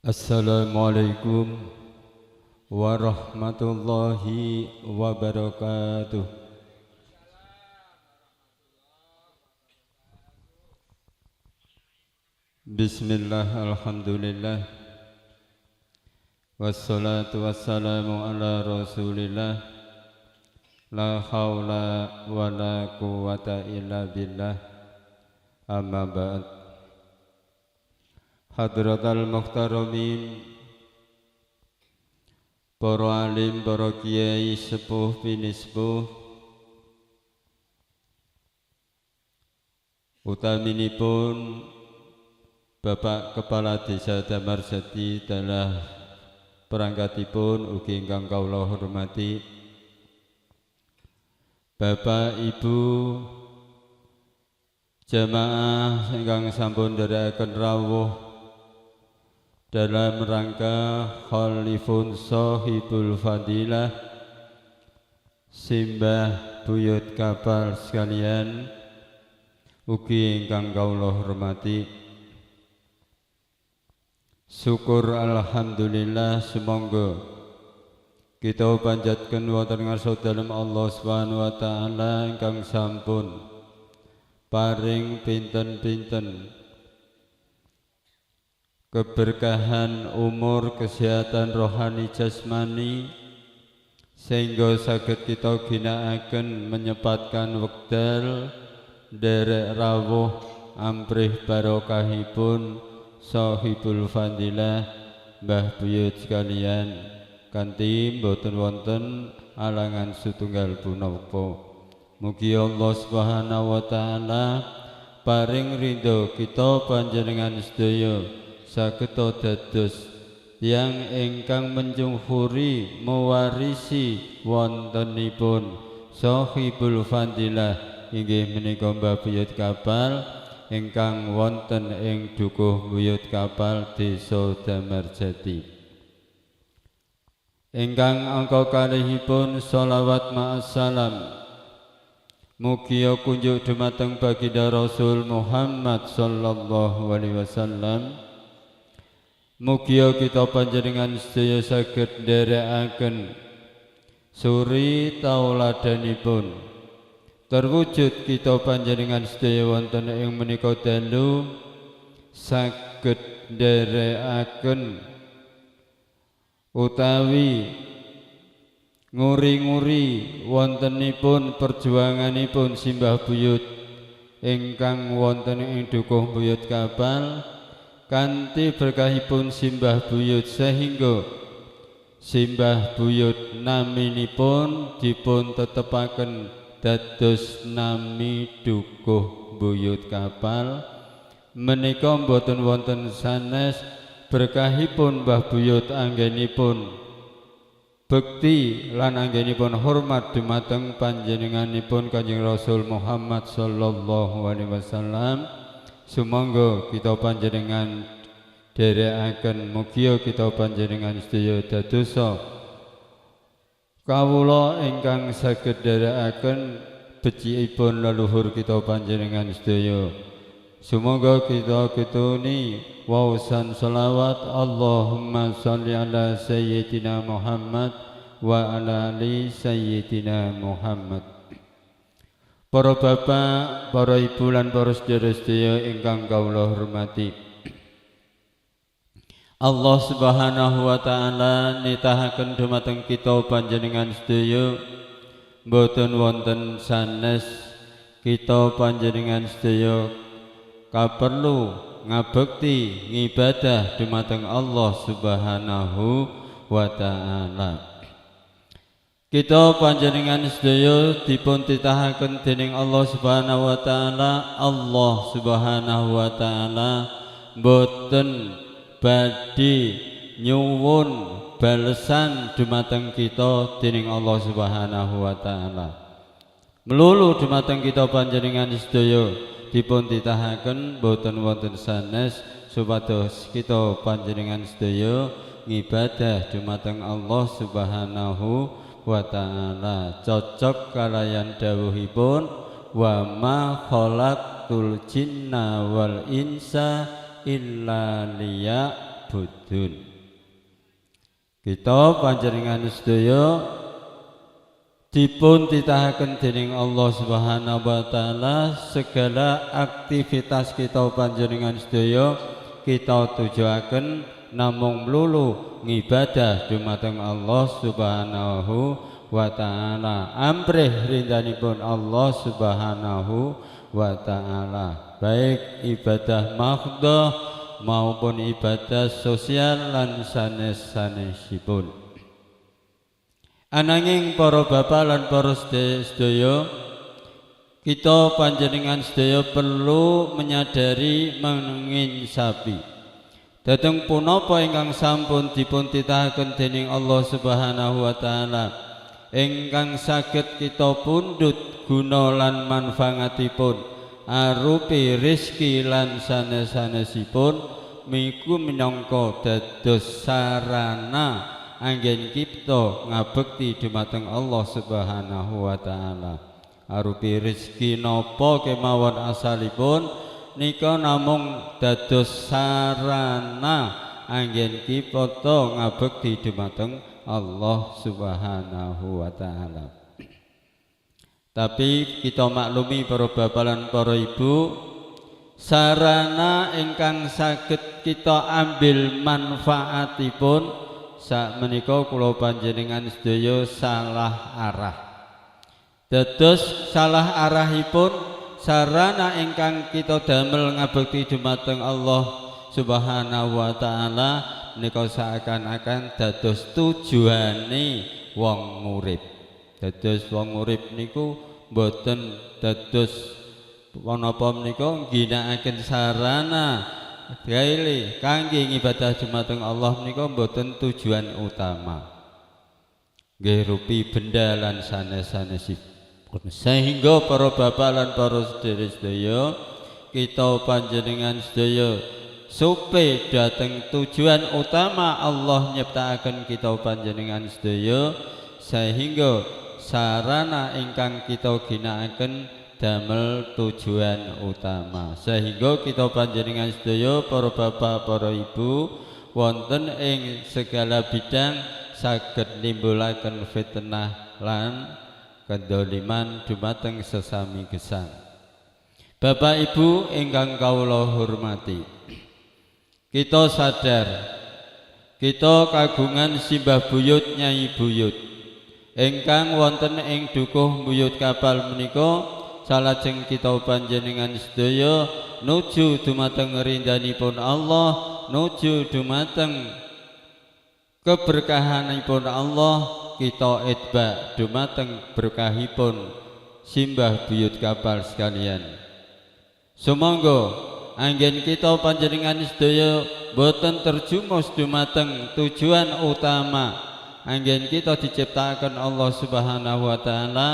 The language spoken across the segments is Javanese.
Assalamualaikum warahmatullahi wabarakatuh. Bismillah, alhamdulillah, wassalatu wassalamu ala rasulillah. La hawla wa la quwwata illa billah. Amma ba'd. Hadratal muhtaramin, para alim, para kiai, sepuh, pinispuh, utaminipun Bapak Kepala Desa Damarsadi dalah perangkatipun ugi ingkang kawula hormati, Bapak Ibu jamaah ingkang sampun nderekaken rawuh dalam rangka Khalifun Shahibul Fadilah Simbah Buyut Kapal sekalian, ugi ingkang kawula hormati. Syukur alhamdulillah, semonggo kita panjatkan wonten ngarsa dalem Allah Subhanahu wa taala ingkang sampun paring pinten-pinten keberkahan umur, kesehatan rohani jasmani, sehingga saged kita ginakaken menyempatkan wekdal nderek rawuh amprih barokahipun Shahibul Fadilah Mbah Buyut sekalian, kanthi boten wonten alangan setunggal punapa. Mugi Allah Subhanahu wa taala paring ridho kita panjenengan sedaya saged dados yang ingkang menjumhuri mewarisi wontenipun Shahibul Fadilah inggih menika Mbah Buyut Kapal ingkang wonten ing Dukuh Buyut Kapal Desa Damarsadi. Ingkang angka kalihipun sholawat ma'assalam mugia kunjuk dumateng baginda Rasul Muhammad sallallahu alaihi wasallam. Mugia kita panjenengan sedaya saged nderekaken suri tauladanipun terwujud kita panjenengan sedaya wonten ing menika dalu saged nderekaken utawi nguri-nguri wontenipun perjuanganipun Simbah Buyut ingkang wonten ing Dukuh Buyut Kapal kanthi berkahipun Simbah Buyut sehingga Simbah Buyut naminipun dipun tetepaken dados nami Dukuh Buyut Kapal. Menika boten wonten sanes berkahipun Mbah Buyut anggenipun bekti lan anggenipun hormat dumateng panjenenganipun Kanjeng Rasul Muhammad sallallahu alaihi wasallam. Sumangga kita panjenengan dherekaken, mugia kita panjenengan sedaya dadosa kawula ingkang saged dherekaken becikipun leluhur kita panjenengan sedaya. Sumangga kita ketuni wausan selawat Allahumma sholli ala sayyidina Muhammad wa ala ali sayyidina Muhammad. Para bapak, para ibu lan para sedherek-sedherek ingkang kawula hormati, Allah Subhanahu wa taala nitahaken dumateng kita panjenengan sedaya boten wonten sanes kita panjenengan sedaya kaperlu ngabekti ngibadah dumateng Allah Subhanahu wa taala. Kita panjenengan sedaya dipun titahaken dening Allah Subhanahu wa taala. Allah Subhanahu wa taala boten badhe nyuwun balesan dumateng kita dening Allah Subhanahu wa taala. Melulu dumateng kita panjenengan sedaya dipun titahaken boten wonten sanes supados kita panjenengan sedaya ngibadah dumateng Allah Subhanahu wa ta'ala cocok kalayan dawuhipun wa ma khalaqtul jinna wal insa illa ta'budun. Kita panjenengan sedaya dipun titahaken dening Allah Subhanahu wa taala, segala aktivitas kita panjenengan sedaya kita tujuaken namung mlulu ngibadah dumateng Allah Subhanahu wa taala. Amprih rindanipun Allah Subhanahu wa taala, baik ibadah mahdhah maupun ibadah sosial lan sanes-sanesipun. Ananging para bapak lan para sedaya, kita panjenengan sedaya perlu menyadari menginsapi dhateng punapa ingkang sampun dipun titahaken dening Allah Subhanahu wa taala, ingkang saged kita pundhut guna lan manfaatipun arupi rezeki lan sanes-sanesipun, miku minangka dados sarana anggen kita ngabekti dumateng Allah Subhanahu wa taala. Arupi rezeki napa kemawon asalipun nika namung dados sarana anggen kita ngabekti dumateng Allah Subhanahu wa taala. Tapi kita maklumi para bapak lan para ibu, sarana ingkang saged kita ambil manfaatipun sakmenika kula panjenengan sedaya salah arah. Dados salah arahipun sarana ingkang kita damel ngabekti dumateng Allah Subhanahu wa taala menika seakan-akan dados tujuane wong urip. Dados wong urip niku boten dados menapa menika ngginakaken sarana gaile kangge ngibadah dumateng Allah menika boten tujuan utama. Nggih rupi benda lan sanes-sanesipun. Sehingga para bapak lan para sedherek-sedaya, kita panjenengan sedaya supe dhateng tujuan utama Allah nyiptakaken kita panjenengan sedaya, sehingga sarana ingkang kita ginakaken damel tujuan utama, sehingga kita panjenengan sedaya para bapak para ibu wonten ing segala bidang saged nimbulaken fitnah lan kedoliman dumateng sesami gesang. Bapak ibu ingkang kawula hormati, kita sadar kita kagungan simbah buyut Nyai Buyut ingkang wonten ing dukuh buyut kapal menika, salajeng kita panjenengan sedaya nuju dumateng rindanipun Allah, nuju dumateng keberkahanipun Allah, kita itba dumateng berkahipun simbah buyut kapal sekalian. Sumangga anggen kita panjenengan sedaya boten terjumus dumateng tujuan utama anggen kita diciptakan Allah Subhanahu wa taala.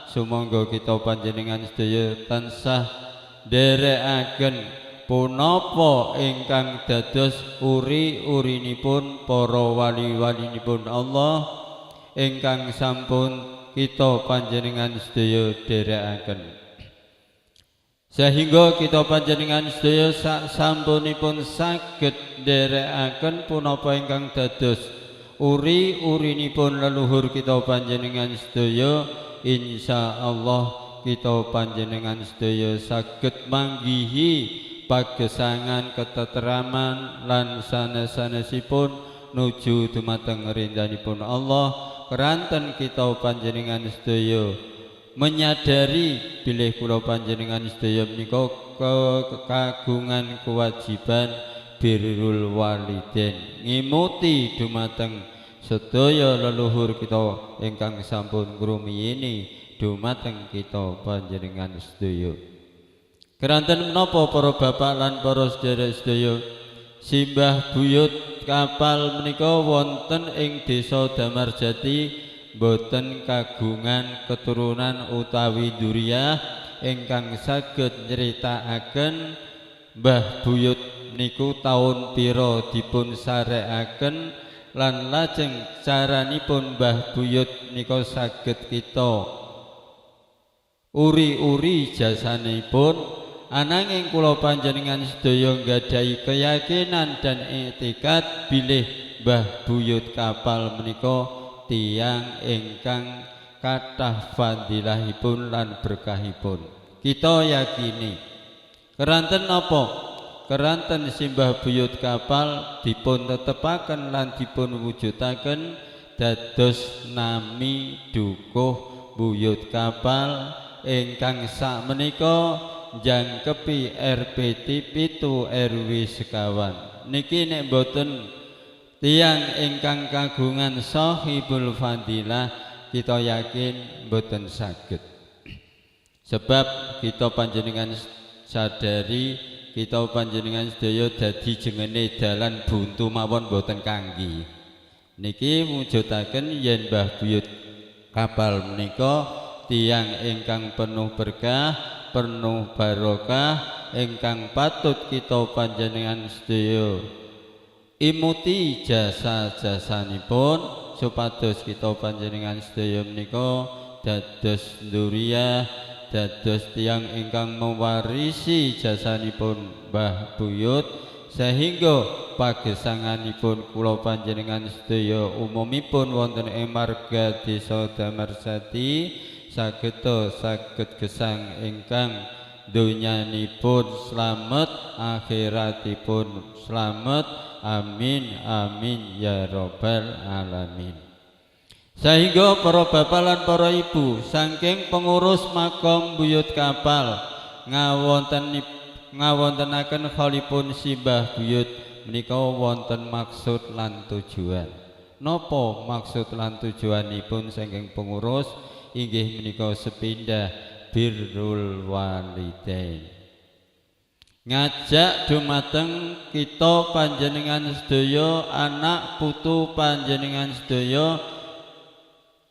Sumangga kita panjenengan sedaya tansah nderekaken punapa ingkang dados uri-urinipun para wali-walinipun Allah ingkang sampun kita panjenengan sedaya dherekaken, sehingga kita panjenengan sedaya sak sampunipun saged nderekaken punapa ingkang dados uri-urinipun leluhur kita panjenengan sedaya. Insyaallah kita panjenengan sedaya saged manggihi pagesangan keteteraman lan sanes-sanesipun nuju dumateng rindanipun Allah. Keranten kita panjenengan sedaya menyadari bilih kula panjenengan sedaya menika kagungan kewajiban birrul walidain, ngimuti dumateng sedaya leluhur kita ingkang sampun ngrumiyini dumateng kita panjenengan sedaya. Keranten menapa para bapak lan para sedherek sedaya, simbah buyut kapal menika wonten ing desa Damarjati boten kagungan keturunan utawi dzurriyyah ingkang saged nyeritakaken Mbah Buyut niku taun pira dipun sarekaken lan lajeng caranipun Mbah Buyut nika saged kita uri-uri jasanipun ananging kula panjenengan sedaya nggadahi keyakinan dan iktikad bilih Mbah Buyut Kapal menika tiyang ingkang kathah fadilahipun lan berkahipun. Kita yakini keranten napa? Keranten Simbah Buyut Kapal dipun tetepaken lan dipun wujudaken dados nami Dukuh Buyut Kapal ingkang sakmenika njangkepi RPT 7 RW sekawan. Niki nek boten tiyang ingkang kagungan sahibul fadilah kita yakin boten saged. Sebab kita panjenengan sadari kita panjenengan sedaya dadi jengene dalan buntu mawon boten kangge. Niki mujudaken yen Mbah Buyut Kapal menika tiyang ingkang penuh berkah, penuh barokah, ingkang patut kita panjenengan sedaya imuti jasa-jasanipun supados kita panjenengan sedaya menika dados nduriya, dados tiyang ingkang mewarisi jasanipun Mbah Buyut sehingga pagesanganipun kula panjenengan sedaya umumipun wonten ing marga Desa Damarsati saged gesang ingkang donyanipun slamet, akhiratipun slamet. Amin amin ya rabbal alamin. Sehingga para bapak lan para ibu saking pengurus makom Buyut Kapal ngawontenaken kholipun Simbah Buyut menika wonten maksud lan tujuan. Napa maksud lan tujuanipun saking pengurus? Inggih menika sepindah birrul walidain. Ngajak dumateng kita panjenengan sedaya anak putu panjenengan sedaya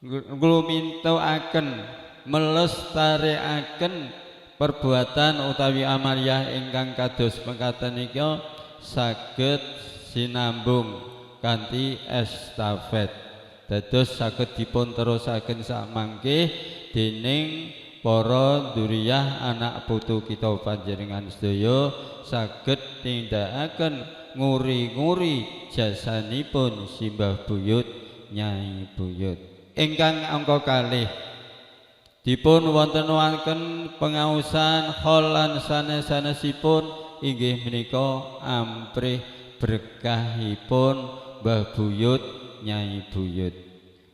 nglumintuaken melestarekaken perbuatan utawi amaliyah ingkang kados mekaten nika saged sinambung kanthi estafet dados saged dipun terusaken samangke dening para duriyah anak putu kita panjenengan sedaya saged tindakaken nguri-nguri jasanipun Simbah Buyut Nyai Buyut ingkang angka kalih dipun wontenaken pengaosan hol lan sanes-sanesipun inggih menika amprih berkahipun Mbah Buyut Nyai Buyut.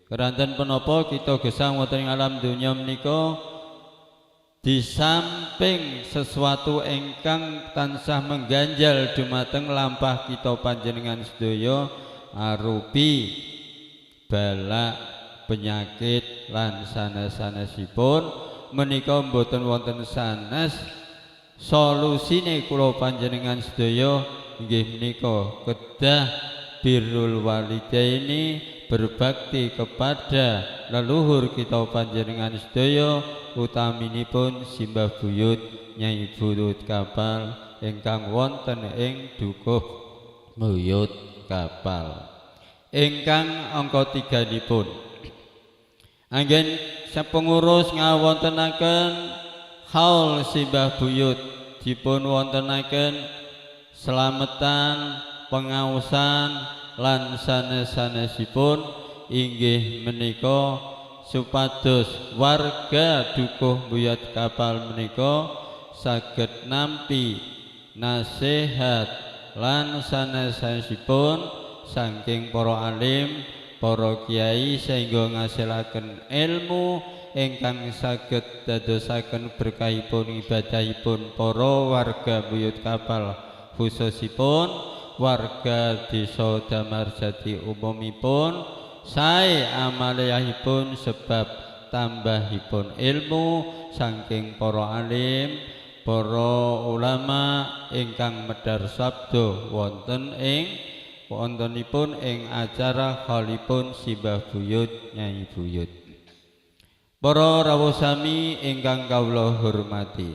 Keranten punapa kita gesang wonten ing alam donya menika di samping sesuatu ingkang tansah mengganjal dumateng lampah kita panjenengan sedaya arupi bala penyakit lan sanes-sanesipun menika mboten wonten sanes solusine kula panjenengan sedaya inggih menika kedah birrul walidaini berbakti kepada leluhur kita panjenengan sedaya utaminipun Simbah Buyut Nyai Buyut Kapal ingkang wonten ing Dukuh Buyut Kapal ingkang angka 3-nipun anggen sapengurus ngawontenaken haul Simbah Buyut dipun wontenaken slametan pengaosan lan sanes-sanesipun inggih menika supados warga Dukuh Buyut Kapal menika saged nampi nasihat lan sanes-sanesipun saking para alim, para kiai sehingga ngasilaken ilmu ingkang saged dadosaken berkahipun ibadahipun para warga Buyut Kapal khususipun warga Desa Damarsati umumipun sae amaliyahipun sebab tambahipun ilmu saking para alim, para ulama ingkang medhar sabda wontenipun ing acara kholipun Simbah Buyut Nyai Buyut. Para rawuh sami ingkang kawula hormati,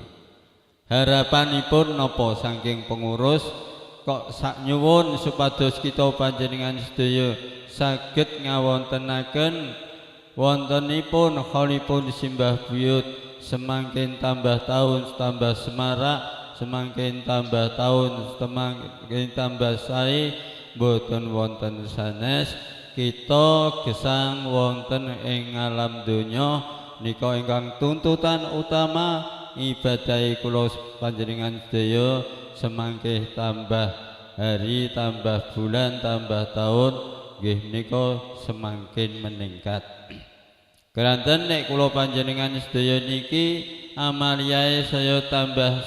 harapanipun napa saking pengurus kok sak nyuwun supados kita panjenengan sedaya saged ngawontenaken wontenipun kholipun Simbah Buyut semangkin tambah tahun tambah semarak semangkin tambah taun semangkin tambah sae boten wonten sanes kita gesang wonten ing alam donya nika ingkang tuntutan utama ibadahi kula panjenengan sedaya semangke tambah hari tambah bulan tambah tahun nggih menika semakin meningkat. Keranten nek kula panjenengan sedaya niki amaliae saya tambah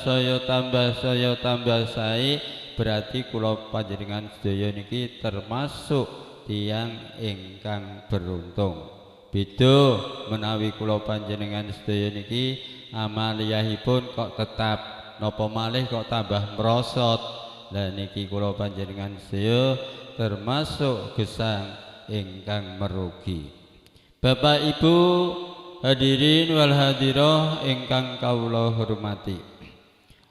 sae berarti kula panjenengan sedaya niki termasuk tiyang ingkang beruntung. Beda menawi kula panjenengan sedaya niki amaliahipun kok tetap napa malih kok tambah merosot. Lah niki kula panjenengan sedaya termasuk gesang ingkang merugi. Bapak Ibu hadirin wal hadirah ingkang kawula hormati.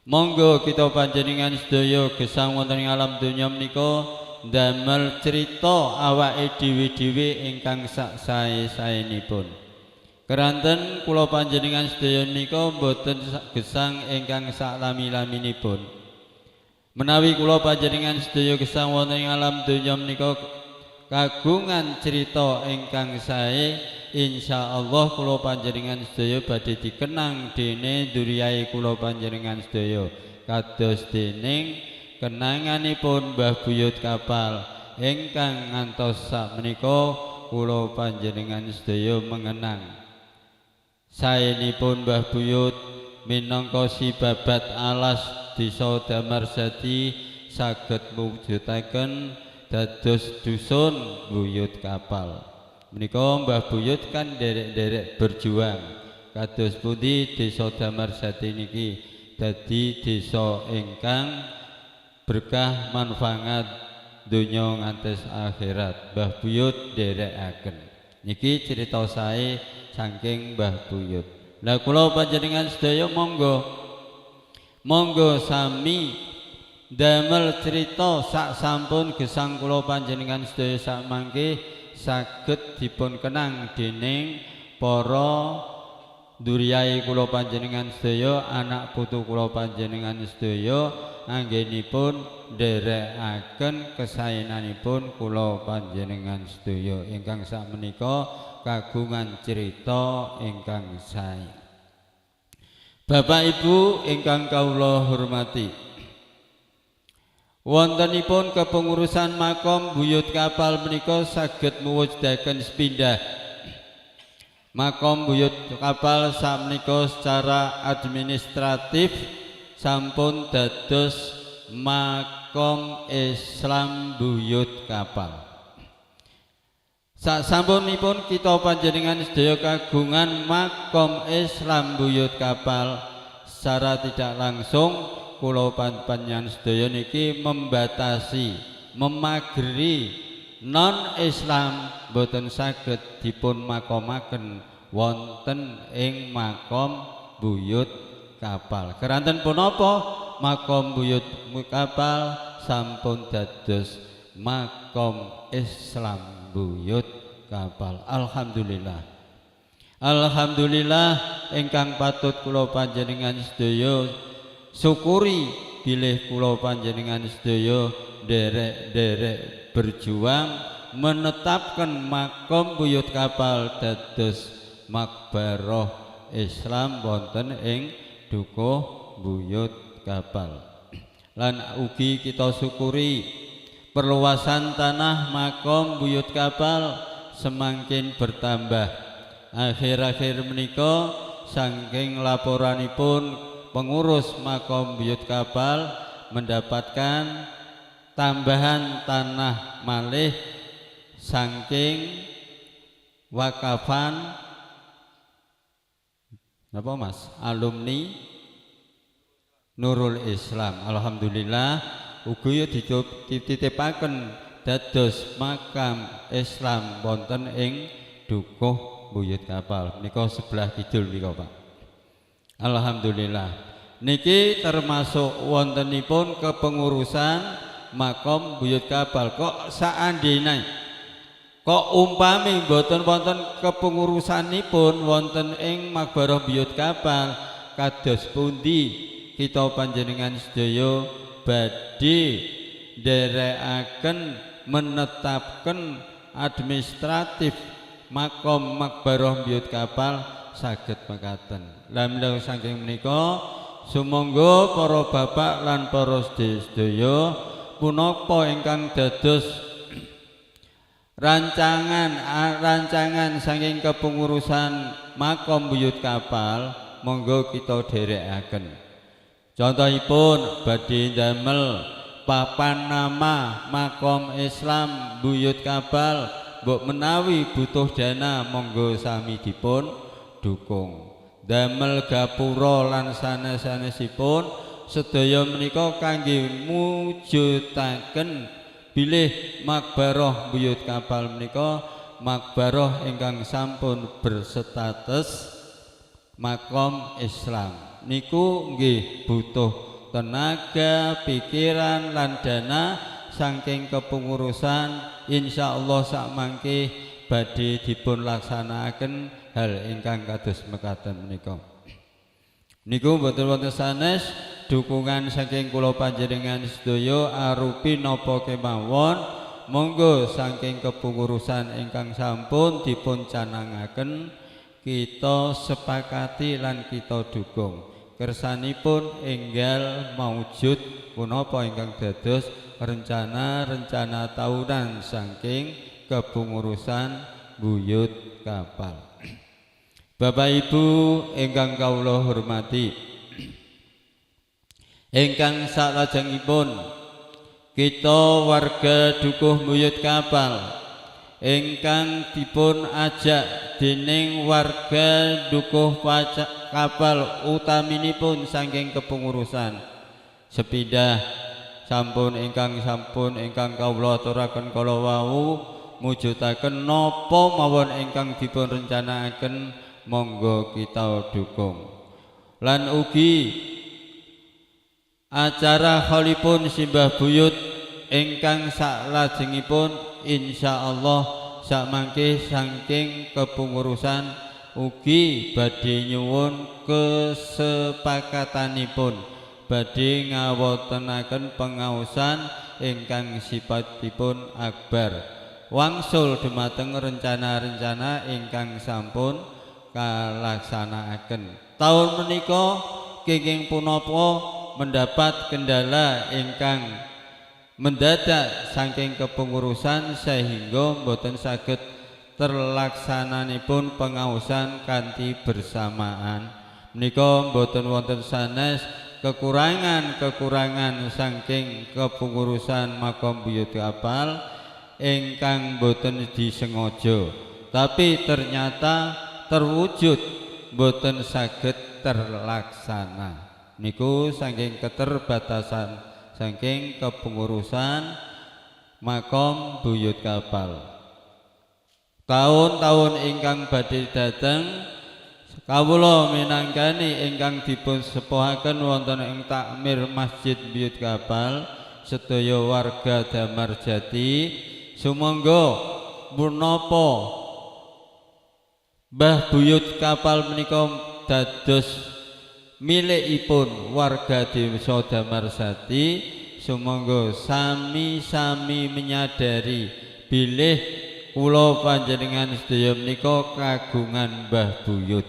Monggo kita panjenengan sedaya gesang wonten ing alam donya menika damel crita awake dhewe-dhewe ingkang sak sae-saenipun. Keranten kula panjenengan sedaya menika boten gesang ingkang sak lami-laminipun. Menawi kula panjenengan sedaya gesang wonten ing alam donya menika kagungan cerita ingkang sae, insyaallah kula panjenengan sedaya badhe dikenang dene duriyae kula panjenengan sedaya kados dening kenanganipun Mbah Buyut Kapal ingkang ngantos sakmenika kula panjenengan sedaya mengenang saenipun Mbah Buyut minangka si babat alas desa Damarsadi saged mujudaken dados dusun Buyut Kapal. Menika Mbah Buyut kan derek-derek berjuang kados pundi desa Damarsadi niki dadi desa ingkang berkah manfaat donya ngantos akhirat. Mbah Buyut derekaken niki cerita sae saking Mbah Buyut. Lah kula panjenengan sedaya monggo sami damel cerita sak sampun gesang kula panjenengan sedaya sak mangke saged dipun kenang dening para duriyae kula panjenengan sedaya anak putu kula panjenengan sedaya anggenipun nderekaken kesaenanipun kula panjenengan sedaya ingkang sak menika kagungan cerita ingkang sae. Bapak Ibu ingkang kawula hormati, wontenipun kepengurusan makom Buyut Kapal menika saged muwujudaken sepindah. Makom Buyut Kapal sakmenika secara administratif sampun dados Makom Islam Buyut Kapal. Sasampunipun kita panjenengan sedaya kagungan Makom Islam Buyut Kapal secara tidak langsung kula panjenengan sedaya niki membatasi, memageri non-Islam boten saged dipun makomaken wonten ing Makom Buyut Kapal. Keranten punapa Makom Buyut Kapal sampun dados Makom Islam Buyut Kapal. Alhamdulillah. Alhamdulillah ingkang patut kula panjenengan sedaya syukuri bilih kula panjenengan sedaya derek-derek berjuang menetapkan Makom Buyut Kapal dados makbarah Islam wonten ing Dukuh Buyut Kapal. Lan ugi kita syukuri perluasan tanah Makom Buyut Kapal semakin bertambah. Akhir-akhir menika saking laporanipun pengurus Makom Buyut Kapal mendapatkan tambahan tanah malih saking wakafan napa Mas alumni Nurul Islam. Alhamdulillah ugi dititipaken dados makam Islam wonten ing Dukuh Buyut Kapal menika sebelah kidul menika Pak. Alhamdulillah niki termasuk wontenipun kepengurusan Makom Buyut Kapal. Kok saandina kok umpami mboten wonten kepengurusanipun wonten ing Makbarah Buyut Kapal kados pundi kita panjenengan sedaya badhe nderekaken menetapkan administratif makom makbaroh buyut kapal saged mekaten. Lah menawi saking menika sumangga para bapak lan para sedaya punapa ingkang dados rancangan saking kepengurusan makom buyut kapal monggo kita dherekaken. Contohipun badhe damel papan nama makom Islam buyut kapal, mbok menawi butuh dana monggo sami dipun dukung. Damel gapura lan sanes-sanesipun sedaya menika kangge mujudaken bilih makbaroh buyut kapal menika makbaroh ingkang sampun berstatus makom Islam. Niku nggih butuh tenaga, pikiran lan dana saking kepengurusan. Insyaallah sakmangke badhe dipun laksanakaken hal ingkang kados mekaten menika. Niku boten wonten sanes dukungan saking kula panjenengan sedaya arupi napa kemawon. Monggo saking kepengurusan ingkang sampun dipun canangaken kita sepakati lan kita dukung. Kersanipun enggal maujud punapa ingkang dados rencana-rencana tahunan saking kepengurusan buyut kapal. Bapak Ibu ingkang kawula hormati, ingkang salajengipun kita warga dukuh buyut kapal ingkang dipun ajak dening warga dukuh kapal utaminipun saking kepengurusan sepindah sampun ingkang kawula aturaken kala wau mujudaken napa mawon ingkang dipun rencanakaken monggo kita dukung. Lan ugi acara kholipun simbah buyut ingkang salajengipun insyaallah sakmangke saking kepengurusan ugi badhe nyuwun kesepakatanipun badhe ngawontenaken pengaosan ingkang sipatipun akbar wangsul dumateng rencana-rencana ingkang sampun kalaksanakaken. Taun menika kenging punapa mendapat kendala ingkang mendadak saking kepengurusan sehingga boten saged terlaksananipun pengaosan kanthi bersamaan. Menika boten wonten sanes kekurangan saking kepengurusan makom buyut kapal ingkang boten disengaja, tapi ternyata terwujud boten saged terlaksana. Niku saking keterbatasan saking kepengurusan makom buyut kapal. Tahun-tahun ingkang badhe dateng kawula minangkani ingkang dipun sepuhaken wonten ing takmir Masjid Buyut Kapal sedaya warga Damarjati sumangga punapa Mbah Buyut Kapal menika dados milikipun warga Desa Damarjati, sumangga sami-sami menyadari bilih kula panjenengan sedaya menika kagungan Mbah Buyut.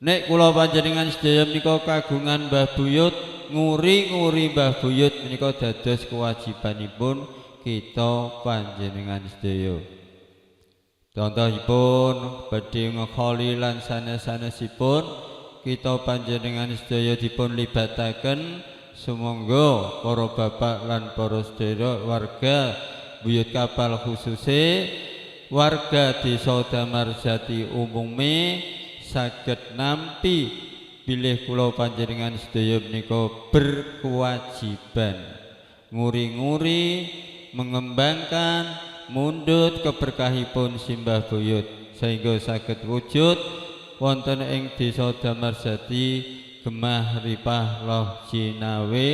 Nek kula panjenengan sedaya menika kagungan Mbah Buyut, nguri-nguri Mbah Buyut menika dados kewajibanipun kita panjenengan sedaya. Contohipun badhe ngekholi lan sanes-sanesipun kita panjenengan sedaya dipun libataken sumangga para bapak lan para sedherek warga Buyut Kapal khususe warga Desa Damarjati umume saged nampi bilih kula panjenengan sedaya menika berkewajiban nguri-nguri mengembangkan mundhut keberkahipun simbah buyut sehingga saged wujud wonten ing Desa Damarjati gemah ripah loh jinawe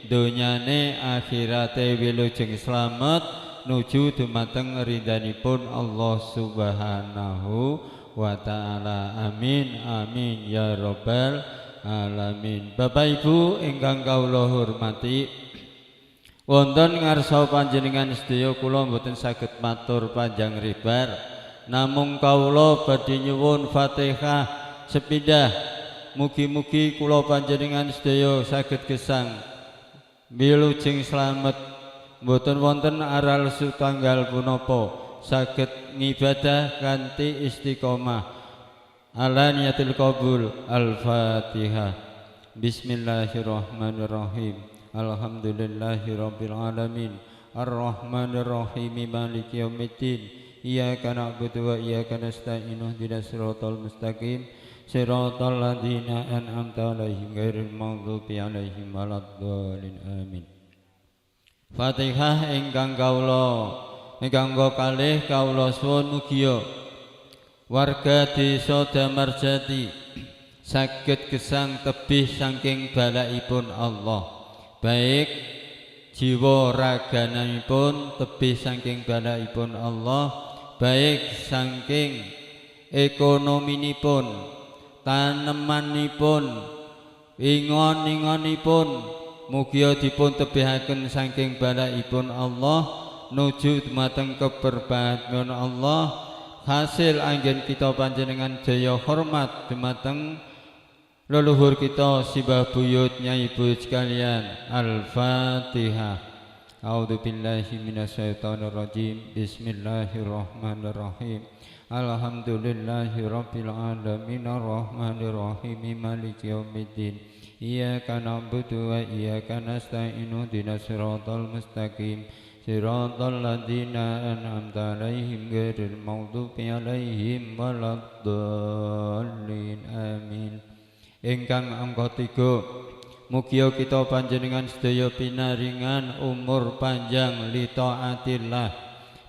donyane akhirate wilujeng slamet nuju dumateng ridhanipun Allah Subhanahu wa ta'ala. Amin amin ya rabbal alamin. Bapak Ibu ingkang kawula hormati, wonten ngarsa panjenengan sedaya kula mboten saged matur panjang lebar, namung kawula badhe nyuwun Fatihah sepindah. Mugi-mugi kula panjenengan sedaya saged gesang wilujeng slamet, mboten wonten aral setunggal punapa, saged ngibadah kanthi istiqomah. Ala niyatil qabul. Al-Fatihah. Bismillahirrahmanirrahim. Alhamdulillahirabbil alamin. Arrahmanirrahim. Maliki yaumiddin. Iyyaka na'budu wa iyyaka nasta'in. Ihdinas siratal mustaqim. Siratal ladzina an'amta 'alaihim ghairil maghdubi 'alaihim waladdallin. Amin. Fatihah ingkang kalih kawula suwun mugia warga desa Damarjati saged gesang tebih saking balaipun Allah, baik jiwa raganipun tebih saking balaipun Allah, baik saking ekonominipun, tanemanipun, ingon-ingonipun, mugia dipun tebihaken saking balaipun Allah nuju dumateng keberbahagiaan Allah. Hasil anggen kita panjenengan jaya hormat dumateng leluhur kita Simbah Buyut Nyai Buyut sekalian. Al-Fatihah. A'udzubillahi minasyaitonirrajim. Bismillahirrahmanirrahim. Alhamdulillahirabbil alamin. Arrahmanirrahim. Maliki yaumiddin. Iyyaka na'budu wa iyyaka nasta'in. Ihdinas siratal mustaqim. Siratal ladzina an'amta 'alaihim ghairil maghdubi 'alaihim waladdallin. Amin. Ingkang angka 3, mugia kita panjenengan sedaya pinaringan umur panjang li taatillah,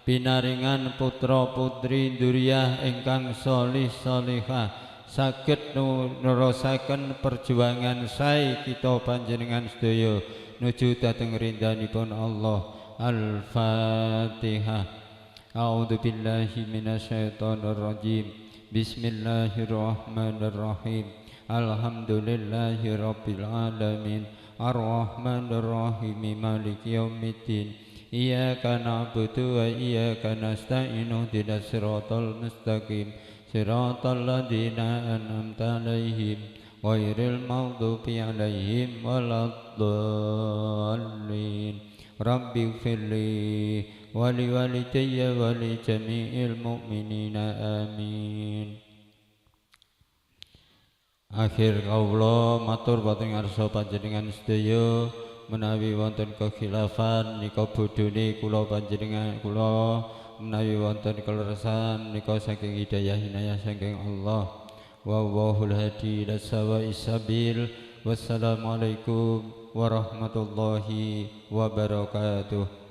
pinaringan putra putri dzurriyyah ingkang sholih sholihah, saged nerusaken perjuangan sae kita panjenengan sedaya nuju dhateng ridhanipun Allah. Al-Fatihah. A'udzubillahi minasyaitonirrajim. Bismillahirrahmanirrahim. Alhamdulillahirabbil alamin. Arrahmanirrahim. Maliki yaumiddin. Iyyaka na'budu wa iyyaka nasta'in. Ihdinas siratal mustaqim. Siratal ladzina an'amta 'alaihim ghairil maghdubi 'alaihim waladdallin. Rabbi firli wali walidayya wali jami'il mu'minina. Amin. Akhir kawula matur wonten ngarsa panjenengan sedaya menawi wonten kekhilafan nika bodhone kula panjenengan kula, menawi wonten keleresan nika saking hidayah hinayah saking Allah. Wallahul hadi ila sawa'is sabil. Wassalamualaikum warahmatullahi wabarakatuh.